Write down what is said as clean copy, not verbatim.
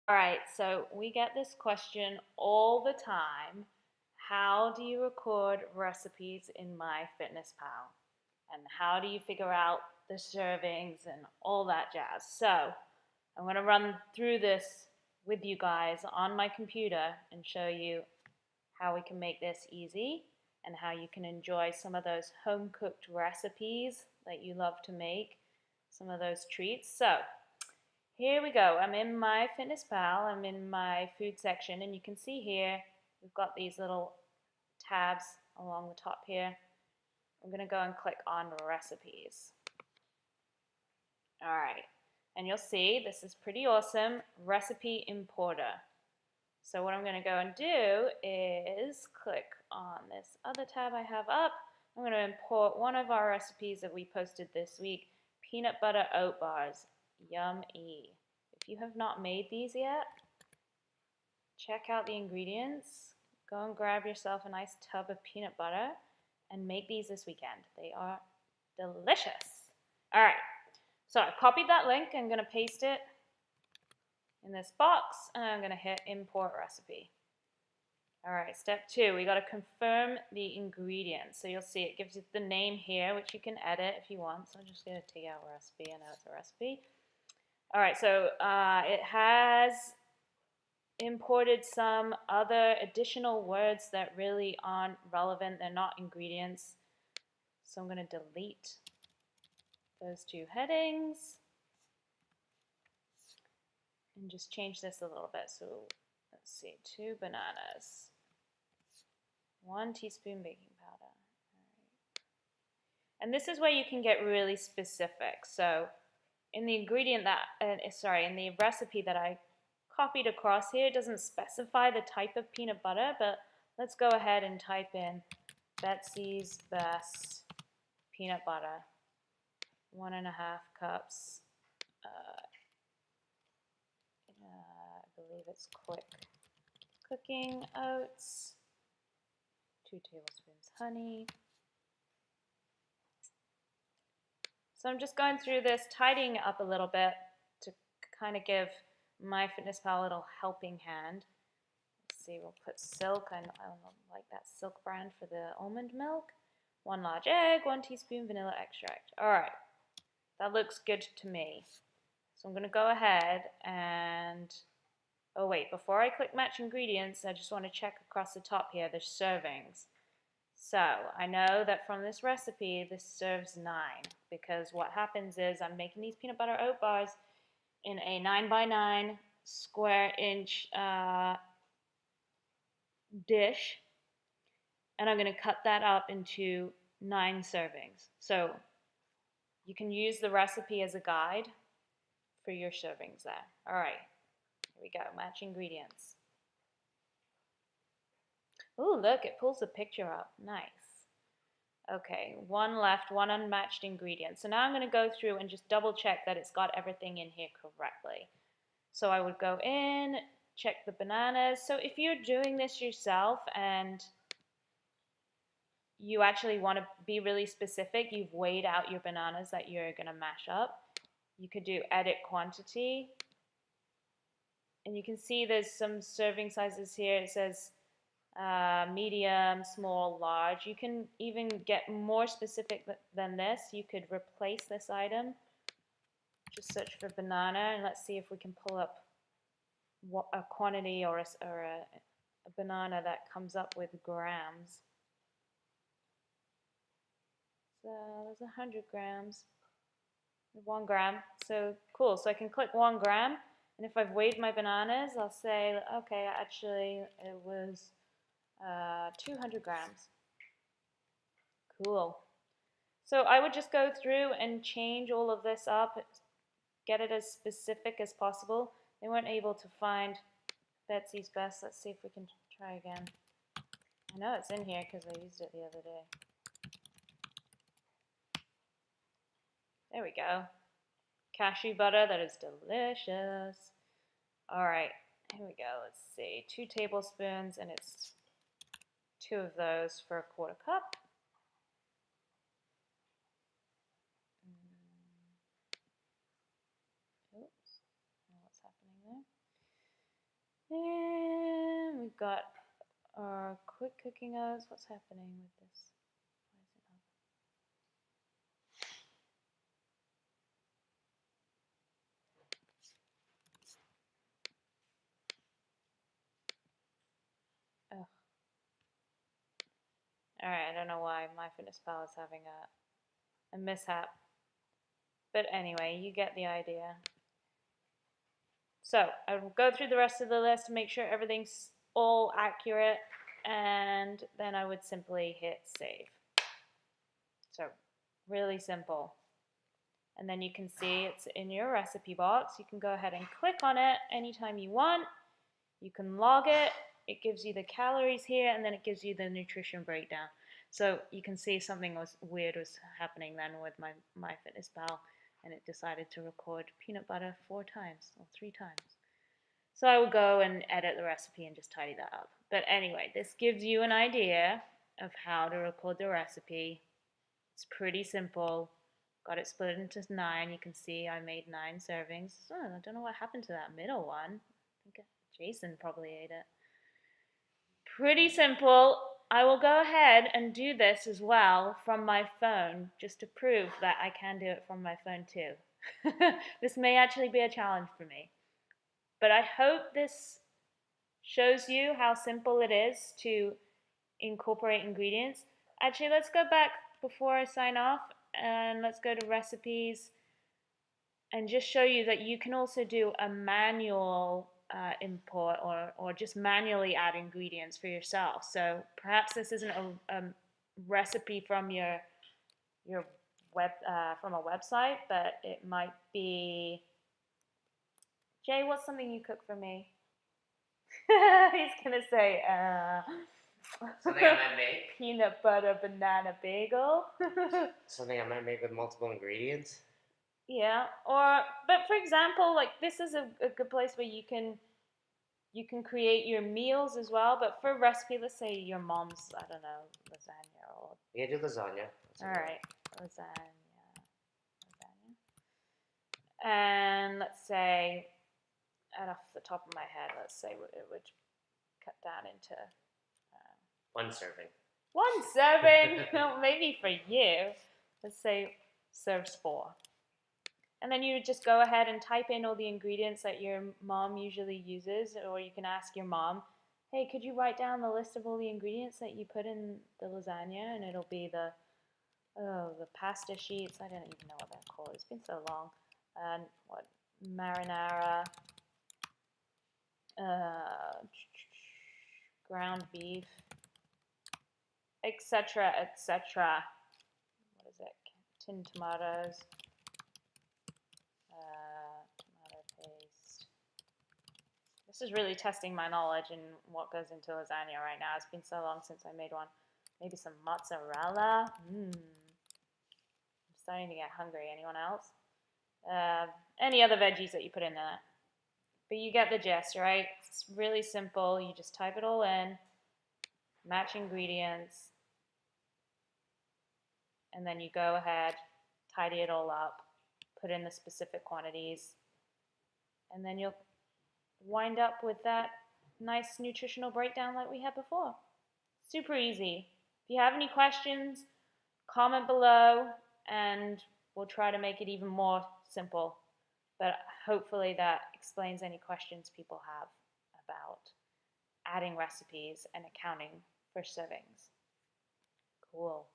All right, so we get this question all the time. How do you record recipes in MyFitnessPal? And how do you figure out the servings and all that jazz? So I'm going to run through this with you guys on my computer and show you how we can make this easy and how you can enjoy some of those home-cooked recipes that you love to make, some of those treats. So here we go. I'm in MyFitnessPal. I'm in my food section, and you can see here we've got these little tabs along the top here. I'm going to go and click on recipes. All right, and you'll see this is pretty awesome, recipe importer. So what I'm going to go and do is click on this other tab I have up. I'm going to import one of our recipes that we posted this week, peanut butter oat bars. Yummy. If you have not made these yet, check out the ingredients. Go and grab yourself a nice tub of peanut butter and make these this weekend. They are delicious. All right, so I copied that link. I'm going to paste it in this box, and I'm going to hit import recipe. All right, step 2, we got to confirm the ingredients. So you'll see it gives you the name here, which you can edit if you want. So I'm just going to take out recipe. I know it's a recipe. All right, so it has imported some other additional words that really aren't relevant. They're not ingredients. So I'm going to delete those 2 headings and just change this a little bit. So let's see, 2 bananas, 1 teaspoon baking powder. All right. And this is where you can get really specific. So in the ingredient that, in the recipe that I copied across here, it doesn't specify the type of peanut butter, but let's go ahead and type in Betsy's Best peanut butter, 1.5 cups. I believe it's quick cooking oats, 2 tablespoons honey. So I'm just going through this, tidying it up a little bit to kind of give MyFitnessPal a little helping hand. Let's see, we'll put silk. I don't like that silk brand for the almond milk. 1 large egg, 1 teaspoon vanilla extract. All right, that looks good to me. So I'm going to go ahead and, oh wait, before I click match ingredients, I just want to check across the top here, the servings. So I know that from this recipe, this serves 9, because what happens is I'm making these peanut butter oat bars in a 9x9 square inch dish, and I'm going to cut that up into 9 servings. So you can use the recipe as a guide for your servings there. All right, here we go, match ingredients. Ooh, look, it pulls the picture up. Nice. Okay, 1 left, 1 unmatched ingredient. So now I'm going to go through and just double check that it's got everything in here correctly. So I would go in, check the bananas. So if you're doing this yourself and you actually want to be really specific, you've weighed out your bananas that you're going to mash up, you could do edit quantity. And you can see there's some serving sizes here. It says medium, small, large. You can even get more specific than this. You could replace this item. Just search for banana, and let's see if we can pull up a quantity or a banana that comes up with grams. So there's 100 grams, 1 gram. So cool. So I can click 1 gram, and if I've weighed my bananas, I'll say, okay, actually it was 200 grams. Cool. So I would just go through and change all of this up, get it as specific as possible. They weren't able to find Betsy's Best. Let's see if we can try again. I know it's in here because I used it the other day. There we go. Cashew butter, that is delicious. All right, here we go. Let's see, 2 tablespoons, and it's 2 of those for a 1/4 cup. Oops, what's happening there? we've got our quick cooking oats. What's happening with this? Why is it not? Ugh. Alright, I don't know why MyFitnessPal is having a mishap. But anyway, you get the idea. So I will go through the rest of the list to make sure everything's all accurate, and then I would simply hit save. So really simple. And then you can see it's in your recipe box. You can go ahead and click on it anytime you want. You can log it. It gives you the calories here, and then it gives you the nutrition breakdown. So you can see something weird was happening then with my MyFitnessPal, and it decided to record peanut butter 4 times or 3 times. So I will go and edit the recipe and just tidy that up. But anyway, this gives you an idea of how to record the recipe. It's pretty simple. Got it split into 9. You can see I made 9 servings. Oh, I don't know what happened to that middle one. I think Jason probably ate it. Pretty simple. I will go ahead and do this as well from my phone, just to prove that I can do it from my phone too. This may actually be a challenge for me. But I hope this shows you how simple it is to incorporate ingredients. Actually, let's go back before I sign off, and let's go to recipes and just show you that you can also do a manual import or just manually add ingredients for yourself. So perhaps this isn't a recipe from your web from a website, but it might be. Jay, what's something you cook for me? He's gonna say, something I might make. Peanut butter banana bagel. Something I might make with multiple ingredients. Yeah, but for example, like this is a good place where you can create your meals as well. But for a recipe, let's say your mom's, I don't know, lasagna or. Yeah, do lasagna. All right, lasagna. And let's say, off the top of my head, let's say it would cut down into 1 serving. 1 serving, maybe for you. Let's say serves 4. And then you just go ahead and type in all the ingredients that your mom usually uses, or you can ask your mom, hey, could you write down the list of all the ingredients that you put in the lasagna? And it'll be the pasta sheets. I don't even know what they're called. It's been so long. And what, marinara, ground beef, etc., etc. What is it? Tinned tomatoes, tomato paste. This is really testing my knowledge in what goes into lasagna right now. It's been so long since I made one. Maybe some mozzarella. I'm starting to get hungry. Anyone else? Any other veggies that you put in there? But you get the gist, right? It's really simple. You just type it all in, match ingredients, and then you go ahead, tidy it all up, put in the specific quantities, and then you'll wind up with that nice nutritional breakdown like we had before. Super easy. If you have any questions, comment below, and we'll try to make it even more simple. But hopefully that explains any questions people have about adding recipes and accounting for servings. Cool.